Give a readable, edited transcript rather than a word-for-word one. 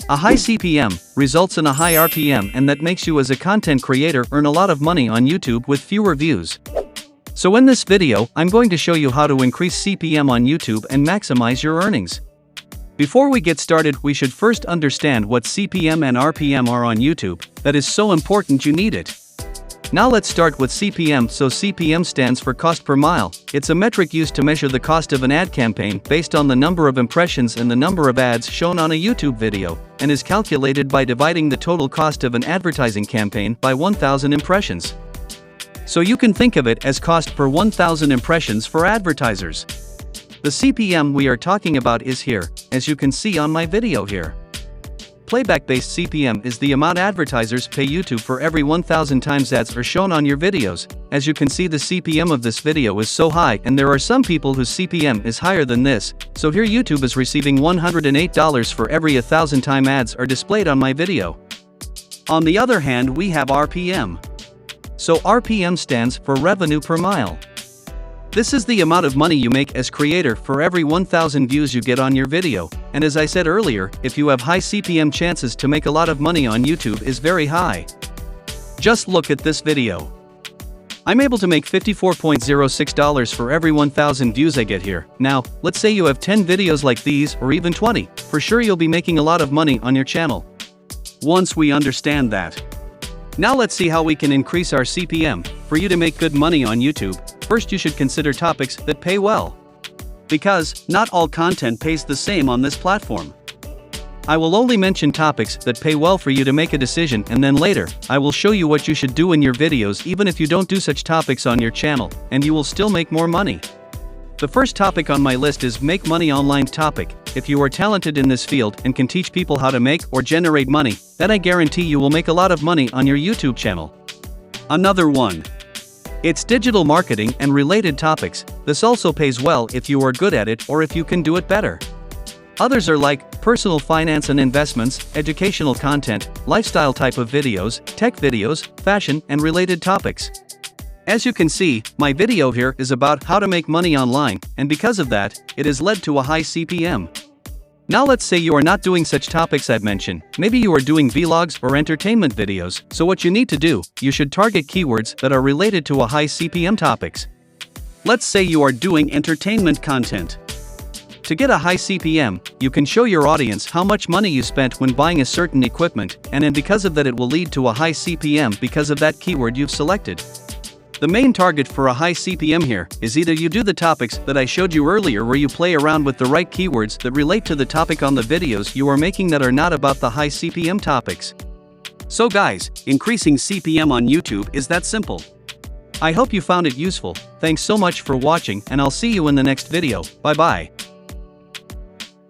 A high CPM results in a high RPM, and that makes you as a content creator earn a lot of money on YouTube with fewer views. So in this video, I'm going to show you how to increase CPM on YouTube and maximize your earnings. Before we get started, we should first understand what CPM and RPM are on YouTube. That is so important you need it. Now let's start with CPM. So CPM stands for cost per mile. It's a metric used to measure the cost of an ad campaign based on the number of impressions and the number of ads shown on a YouTube video, and is calculated by dividing the total cost of an advertising campaign by 1,000 impressions. So you can think of it as cost per 1,000 impressions for advertisers. The CPM we are talking about is here, as you can see on my video here. Playback-based CPM is the amount advertisers pay YouTube for every 1,000 times ads are shown on your videos. As you can see, the CPM of this video is so high, and there are some people whose CPM is higher than this. So here YouTube is receiving $108 for every 1,000 time ads are displayed on my video. On the other hand, we have RPM. So RPM stands for revenue per mile. This is the amount of money you make as creator for every 1,000 views you get on your video, and as I said earlier, if you have high CPM, chances to make a lot of money on YouTube is very high. Just look at this video. I'm able to make $54.06 for every 1,000 views I get here. Now, let's say you have 10 videos like these, or even 20, for sure you'll be making a lot of money on your channel. Once we understand that. Now let's see how we can increase our CPM. For you to make good money on YouTube, first you should consider topics that pay well. Because not all content pays the same on this platform. I will only mention topics that pay well for you to make a decision, and then later, I will show you what you should do in your videos even if you don't do such topics on your channel, and you will still make more money. The first topic on my list is Make Money Online topic. If you are talented in this field and can teach people how to make or generate money, then I guarantee you will make a lot of money on your YouTube channel. Another one. It's digital marketing and related topics. This also pays well if you are good at it or if you can do it better. Others are like personal finance and investments, educational content, lifestyle type of videos, tech videos, fashion, and related topics. As you can see, my video here is about how to make money online, and because of that, it has led to a high CPM. Now let's say you are not doing such topics I've mentioned. Maybe you are doing vlogs or entertainment videos. So what you need to do, you should target keywords that are related to a high CPM topics. Let's say you are doing entertainment content. To get a high CPM, you can show your audience how much money you spent when buying a certain equipment, and because of that it will lead to a high CPM because of that keyword you've selected. The main target for a high CPM here is either you do the topics that I showed you earlier where you play around with the right keywords that relate to the topic on the videos you are making that are not about the high CPM topics. So guys, increasing CPM on YouTube is that simple. I hope you found it useful. Thanks so much for watching, and I'll see you in the next video. Bye bye.